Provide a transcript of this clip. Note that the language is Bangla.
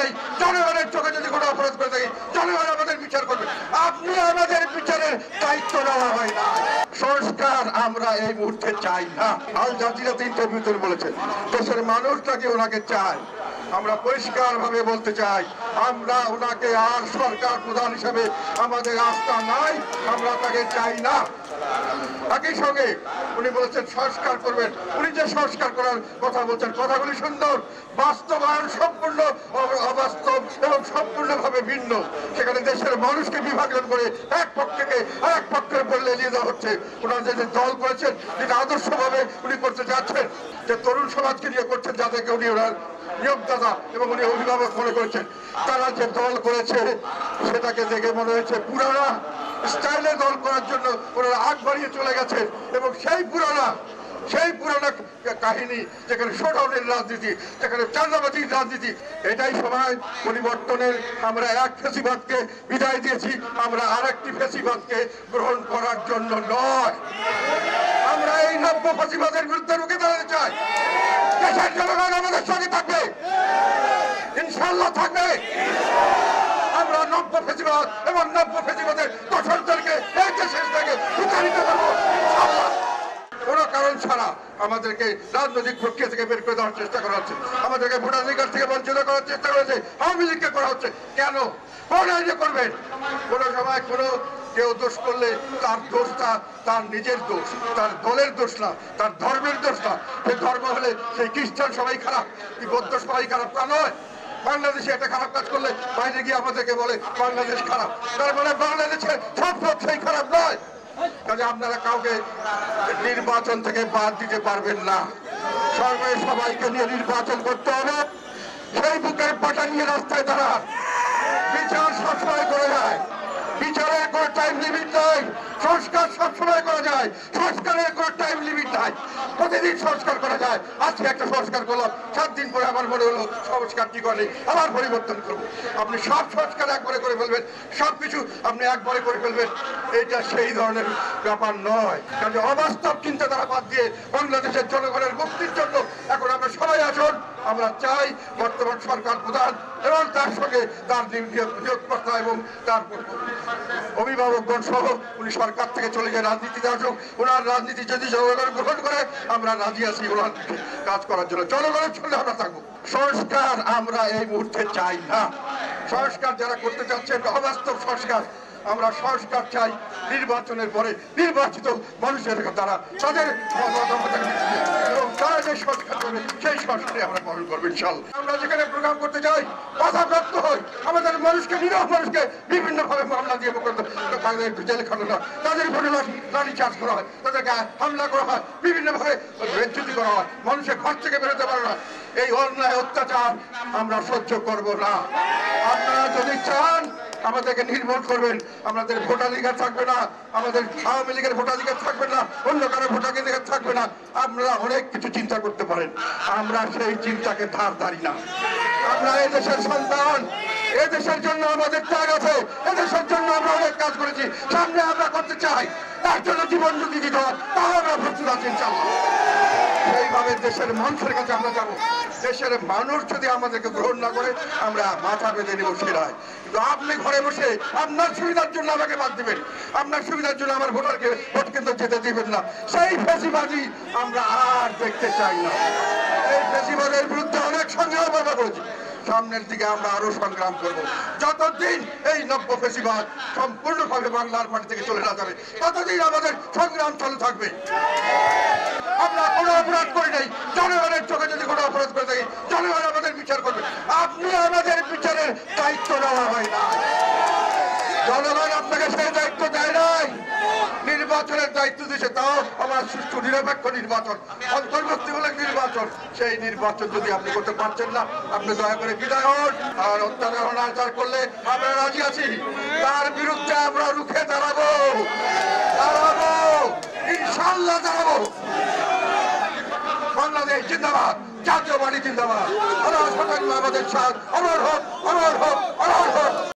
নেই। জনগণের চোখে যদি কোনো অপরাধ করে থাকি জনগণ আমাদের বিচার করবে। আপনি আমাদের বিচারের দায়িত্ব নেওয়া হয় না। সংস্কার আমরা এই মুহূর্তে চাই না। আল জাজিরাতে ইন্টারভিউতে বলেছেন দেশের মানুষ নাকি ওনাকে চায়। আমরা পরিষ্কার ভাবে বলতে চাই আমরা ওনাকে আর সরকার প্রধান হিসেবে আমাদের আস্থা নাই, আমরা তাকে চাই না। একই সঙ্গে উনি বলেছেন সংস্কার করবেন। উনি যে সংস্কার করার কথা বলছেন কথাগুলি সুন্দর, বাস্তবায়ন সম্পূর্ণ অবাস্তব এবং সম্পূর্ণভাবে ভিন্ন। সেখানে দেশের মানুষকে বিভাজন করে এক পক্ষকে আরেক পক্ষের বললে নিয়ে দেওয়া হচ্ছে। ওনারা যে দল করেছেন যেটা আদর্শভাবে উনি করতে যাচ্ছেন, যে তরুণ সমাজকে নিয়ে করছেন যাদেরকে উনি ওনার নিয়োগদাতা এবং উনি অভিভাবক মনে করেছেন, তারা যে দল করেছে সেটাকে দেখে মনে হয়েছে পুরানা স্টাইলে দল করার জন্য ওনারা আগ বাড়িয়ে চলে গেছেন। এবং সেই পুরানা কাহিনী যেখানে শোডাউনের রাজনীতি, যেখানে চাঁদাবাজির রাজনীতি, এটাই সময় পরিবর্তনের। আমরা এক ফেসিবাদকে বিদায় দিয়েছি, আমরা আরেকটি ফেসিবাদকে গ্রহণ করার জন্য নয়। আমরা এই নব্য ফেসিবাদের বিরুদ্ধে রুখে দাঁড়াতে চাই। দেশের জনগণ আমাদের সঙ্গে থাকবে, ইনশাআল্লাহ থাকবে। আমরা নব্য ফেসিবাদ এবং নব্য ফেসিবাদের দোষরদেরকে এই দেশের থেকে বিতাড়িত করবো ইনশাআল্লাহ। কোনো কারণ ছাড়া আমাদেরকে রাজনৈতিক প্রক্রিয়া থেকে বের করে দেওয়ার চেষ্টা করা হচ্ছে, আমাদেরকে ভোটাধিকার থেকে বঞ্চিত করার চেষ্টা করেছে, আওয়ামী লীগকে করা হচ্ছে। কেন? কোন আইনে করবেন? কোন সময় কোনো কেউ দোষ করলে তার দোষটা তার নিজের দোষ, তার দলের দোষ না, তার ধর্মের দোষ না। সেই ধর্ম হলে সেই খ্রিস্টান সবাই খারাপ, কি বৌদ্ধ সবাই খারাপ, তা নয়। বাংলাদেশে একটা খারাপ কাজ করলে বাইরে গিয়ে আমাদেরকে বলে বাংলাদেশ খারাপ, তার মানে বাংলাদেশের সব পথ সেই খারাপ নয়। কাজে আপনারা কাউকে নির্বাচন থেকে বাদ দিতে পারবেন না। সরকারের সবাইকে নিয়ে নির্বাচন করতে হবে। সেই বুকের পাটা নিয়ে রাস্তায় দাঁড়ান। বিচার সবসময় করা যায়, বিচারের কোনো টাইম লিমিট নাই। সংস্কার সবসময় করা যায়, সংস্কারের কোনো টাইম লিমিট নাই। প্রতিদিন সংস্কার করা যায়। আজকে একটা সংস্কার করলাম, 7 দিন পরে আমার মনে হলো সংস্কার ঠিক হয়নি, আবার পরিবর্তন করবো। আপনি সব সংস্কার একবারে করে ফেলবেন, সবকিছু আপনি একবারে করে ফেলবেন, এটা সেই ধরনের ব্যাপার নয়। কাজে অবাস্তব চিন্তাধারা বাদ দিয়ে বাংলাদেশের জনগণের মুক্তির জন্য এখন আমরা সবাই আসুন। আমরা চাই বর্তমান সরকার প্রধান এবং তার সঙ্গে তার নিয়োগকর্তা এবং তার অভিভাবকগণ সহ উনি সরকার থেকে চলে যায় রাজনীতিতে আসুক। ওনার রাজনীতি যদি জনগণ গ্রহণ করে আমরা রাজি আছি ওনার কাজ করার জন্য। জনগণের সঙ্গে আমরা থাকবো। সংস্কার আমরা এই মুহূর্তে চাই না। সংস্কার যারা করতে চাচ্ছেন অবাস্তব সংস্কার। আমরা সংস্কার চাই নির্বাচনের পরে নির্বাচিত মানুষের দ্বারা তাদের এবং তারা যে সংস্কার করবে সেই সংস্কারে আমরা পালন করবো ইনশাআল্লাহ। আমরা যেখানে প্রোগ্রাম করতে যাই বাধাপ্রাপ্ত হই, আমাদের মানুষকে নিরহ মানুষকে বিভিন্ন ভাবে মামলা দিয়ে তাদের জেল খাটানো হয়, তাদের উপরে লাঠি চার্জ করা হয়, তাদেরকে হামলা করা হয়, বিভিন্ন ভাবে বেজ্জতি করা হয়, মানুষের ঘর থেকে বেরোতে পারে না। এই অন্যায় অত্যাচার আমরা সহ্য করব না। আপনারা যদি চান আমাদেরকে নির্মূল করবেন, আমাদের ভোটাধিকার থাকবে না, আমাদের আওয়ামী লীগের ভোটাধিকার থাকবে না, অন্য কারো ভোটাধিকার থাকবে না। আপনারা অনেক কিছু চিন্তা করতে পারেন, আমরা সেই চিন্তাকে ধার ধারি না। আমরা এই দেশের সন্তান, এদেশের জন্য আমাদের ত্যাগ আছে, এদেশের জন্য আমরা অনেক কাজ করেছি, সামনে আমরা করতে চাই, তার জন্য জীবন যদি দিতে হয় তাও আমরা প্রস্তুত আছি ইনশাআল্লাহ। সেইভাবে দেশের মানুষের কাছে আমরা যাবো। দেশের মানুষ যদি আমাদেরকে গ্রহণ না করে আমরা মাথা বেঁধে নেব সেরায়। কিন্তু আপনি ঘরে বসে আপনার সুবিধার জন্য আমাকে বাদ দিবেন, আপনার সুবিধার জন্য আমার ভোটারকে ভোট কিন্তু যেতে দিবেন না। সেই ফেসিবাদী আমরা আর দেখতে চাই না। এই ফেসিবাদের বিরুদ্ধে অনেক সংগ্রাম আমরা করেছি, সামনের দিকে আমরা আরো সংগ্রাম করব। যতদিন এই নব্য ফেসিবাদ সম্পূর্ণভাবে বাংলার মাটি থেকে চলে না যাবে ততদিন আমাদের সংগ্রাম চালু থাকবে। আমরা কোনো অপরাধ করি নাই, জনগণের চোখে যদি কোনো অপরাধ করে থাকি জনগণ আমাদের বিচার করবে। আপনি আমাদের বিচারের দায়িত্ব নেওয়া হয় না। জনগণ আপনাকে সেই দায়িত্ব দেয় নাই, নির্বাচনের দায়িত্ব দিয়েছে, তাও আমার সুষ্ঠু নিরপেক্ষ নির্বাচন, অন্তর্ভুক্তিমূলক নির্বাচন। সেই নির্বাচন যদি আপনি করতে পারছেন না আপনি দয়া করে বিদায় হন। আর অত্যাচার অনাচার করলে আমরা রাজি আছি, তার বিরুদ্ধে আমরা রুখে দাঁড়াবো, ইনশাআল্লাহ দাঁড়াবো। বাংলাদেশ জিন্দাবাদ, জাতীয় পার্টি জিন্দাবাদ, আমাদের সাথ অমর হোক, অমর হোক, অমর হোক।